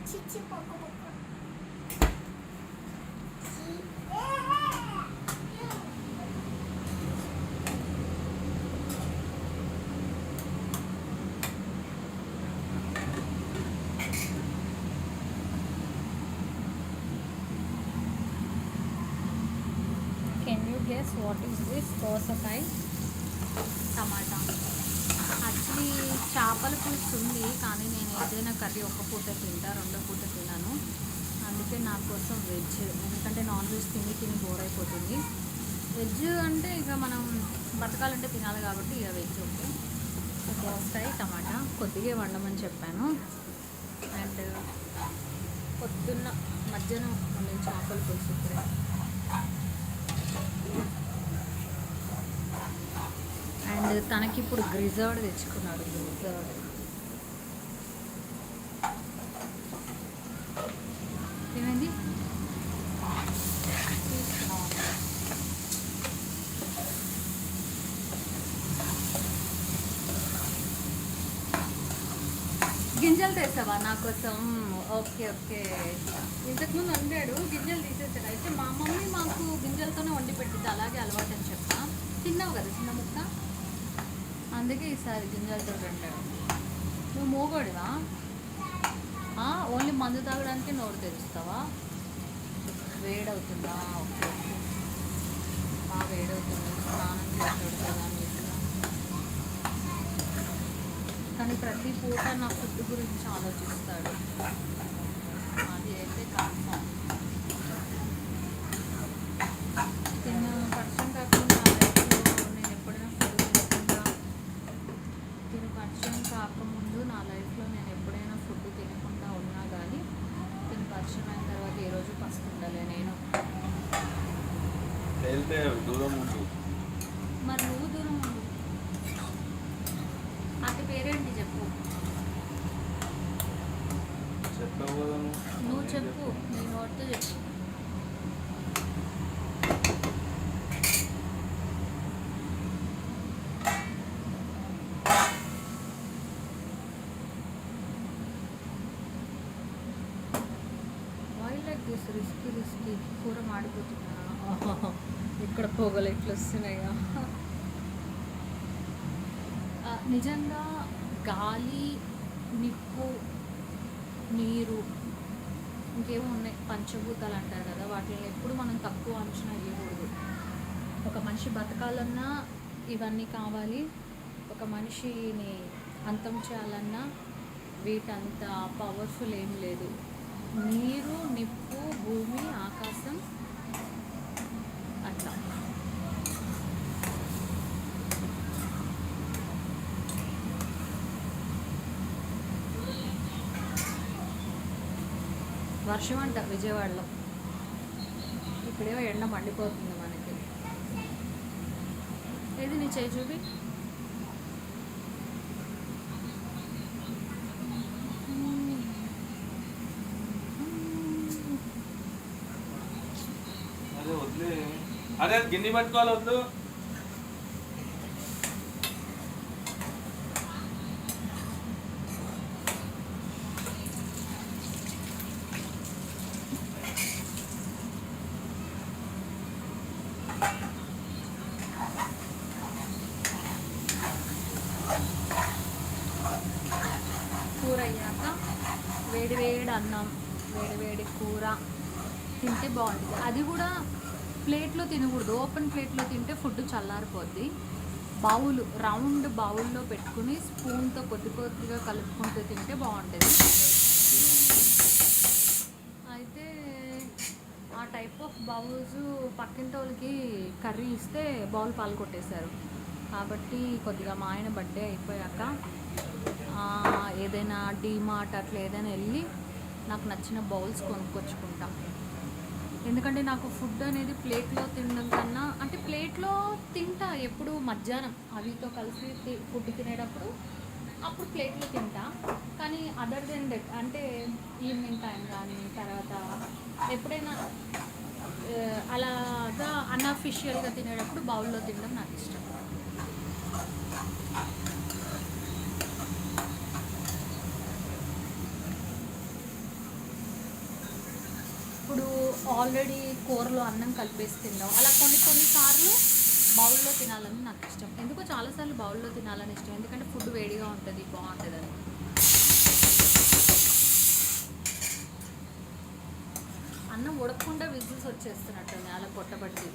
Can you guess what is this? దోసకాయ టమాటా. Actually చేపల పులుసు ఉంది, కానీ నేను ఏదైనా కర్రీ ఒక్క పూట తింటా, రెండో పూట తిన్నాను. అందుకే నా కోసం వెజ్, ఎందుకంటే నాన్ వెజ్ తిని తిని బోర్ అయిపోతుంది. వెజ్ అంటే ఇక మనం బతకాలంటే తినాలి కాబట్టి ఇక వెజ్ ఓకే. దోసకాయ టమాటా కొద్దిగా వండమని చెప్పాను. అండ్ పొద్దున్న మధ్యాహ్నం మళ్ళీ చేపల పులుసు ఇప్పుడే. అండ్ తనకి ఇప్పుడు గ్రిజర్డ్ తెచ్చుకున్నాడు. గ్రిజర్డ్ ఏమైంది గింజలు తెస్తావా నా కోసం? Okay okay. ఇంతకుముందు వండాడు, గింజలు తీసేసాడు. అయితే మా మమ్మీ మాకు గింజలతోనే వండి పెట్టింది, అలాగే అలవాటు అని చెప్తా. తిన్నావు కదా చిన్న ముక్క, అందుకే ఈసారి గింజలతో వండాడు. నువ్వు మోగోడివా? ఓన్లీ మందు తాగడానికి నోరు తెరుస్తావా? వేడవుతుందా? ఓకే ఓకే, బాగా వేడవుతుంది. స్నానం చేస్తాడు కదా మీకు. కానీ ప్రతి పూట నా ఫుడ్ గురించి ఆలోచిస్తాడు, అది అయితే కన్ఫామ్. తిన్న పరిచయం కాకుండా నా లైఫ్లో నేను ఎప్పుడైనా ఫుడ్ తినకుండా, తిని పరిచయం కాకముందు నా లైఫ్లో నేను ఎప్పుడైనా ఫుడ్ తినకుండా ఉన్నా కానీ, తిని పరిచయం అయిన తర్వాత ఏ రోజు పస్తుండలే నేను. మరి నువ్వు దూరం ఉండు. అది పేరేంటి చెప్పు? నువ్వు చెప్పు, నీ నోటితో చెప్పు. వైల్డ్ లైక్ దిస్ రిస్కీ కూర మాడిపోతున్నా. ఇక్కడ పొగలు ఎట్లు వస్తున్నాయా? నిజంగా గాలి, నిప్పు, నీరు, ఇంకేమో ఉన్నాయి పంచభూతాలు అంటారు కదా, వాటిని ఎప్పుడు మనం తక్కువ అంచనా వేయకూడదు. ఒక మనిషి బతకాలన్నా ఇవన్నీ కావాలి. ఒక మనిషిని అంతం చేయాలన్నా వీటంత పవర్ఫుల్ ఏం లేదు. నీరు, నిప్పు, భూమి, ఆకాశం, అట్లా. వర్షం అంట విజయవాడలో, ఇక్కడేమో ఎండ మండిపోతుంది మనకి. ఏది నీ చేయి చూపి. అదే గిన్నె పట్టుకోవాలి వద్దు. కూర అయ్యాక వేడి వేడి అన్నం, వేడి వేడి కూర తింటే బాగుంటుంది. అది కూడా ప్లేట్లో తినకూడదు, ఓపెన్ ప్లేట్లో తింటే ఫుడ్ చల్లారిపోద్ది. బౌల్, రౌండ్ బౌల్లో పెట్టుకుని స్పూన్తో కొద్ది కొద్దిగా కలుపుకుంటూ తింటే బాగుంటుంది. అయితే ఆ టైప్ ఆఫ్ బౌల్స్ పక్కింటి వాళ్ళకి కర్రీ ఇస్తే బౌల్ పాలు కొట్టేశారు. కాబట్టి కొద్దిగా మా ఆయన బర్త్డే అయిపోయాక ఏదైనా డీమార్ట్ అట్లా ఏదైనా వెళ్ళి నాకు నచ్చిన బౌల్స్ కొనుక్కొచ్చుకుంటా. ఎందుకంటే నాకు ఫుడ్ అనేది ప్లేట్లో తినడం కన్నా, అంటే ప్లేట్లో తింటా ఎప్పుడు మధ్యాహ్నం అవితో కలిసి ఫుడ్ తినేటప్పుడు, అప్పుడు ప్లేట్లో తింటా. కానీ అదర్ దెన్ దట్, అంటే ఈవినింగ్ టైం కానీ తర్వాత ఎప్పుడైనా అలాగా అన్అఫిషియల్గా తినేటప్పుడు బౌల్లో తినడం నాకు ఇష్టం. ఆల్రెడీ కూరలో అన్నం కలిపేసి తిన్నాం. అలా కొన్ని సార్లు బౌల్లో తినాలని నాకు ఇష్టం. ఎందుకో చాలాసార్లు బౌల్లో తినాలని ఇష్టం, ఎందుకంటే ఫుడ్ వేడిగా ఉంటుంది, బాగుంటుంది అని. అన్నం ఉడకకుండా విజిల్స్ వచ్చేస్తున్నట్టుంది అలా పొట్టబట్టి.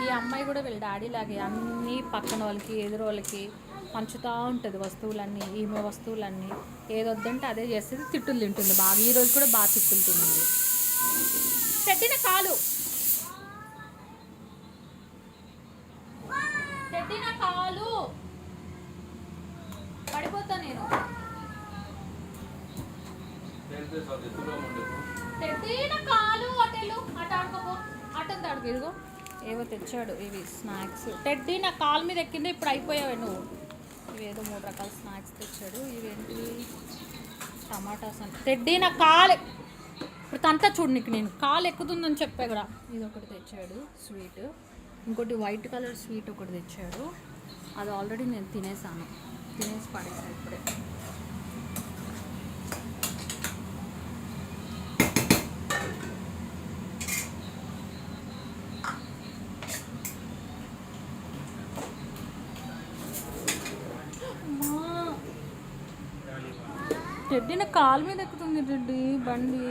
ఈ అమ్మాయి కూడా వీళ్ళ డాడీ లాగే అన్నీ పక్కన వాళ్ళకి ఎదురు వాళ్ళకి పంచుతూ ఉంటుంది వస్తువులన్నీ, ఈమె వస్తువులన్నీ. ఏదొద్దంటే అదే చేస్తుంది, తిట్టులు తింటుంది బాగా. ఈరోజు కూడా బాగా తిట్టులు తింటుంది. పెట్టిన కాలు పెట్టిన కాలు పడిపోతా నేను. పెట్టిన కాలు అటెలు అటు ఆడుకోపో, అటు ఆడుకో. ఇదిగో ఏవో తెచ్చాడు, ఇవి స్నాక్స్. టెడ్డీ నా కాలు మీద ఎక్కింది, ఇప్పుడు అయిపోయావు నువ్వు. ఇవేదో 3 రకాల స్నాక్స్ తెచ్చాడు. ఇవేంటి, టమాటాస్ అంటే. టెడ్డీ నా కాలు ఇప్పుడు తంతా చూడు, నీకు నేను కాలు ఎక్కుతుందని చెప్పా కూడా. ఇది ఒకటి తెచ్చాడు స్వీట్, ఇంకోటి వైట్ కలర్ స్వీట్ ఒకటి తెచ్చాడు. అది ఆల్రెడీ నేను తినేసి పడేసాను ఇప్పుడే. టెడ్డీ నా కాలు మీద ఎక్కుతుంది టెడ్డీ బండి.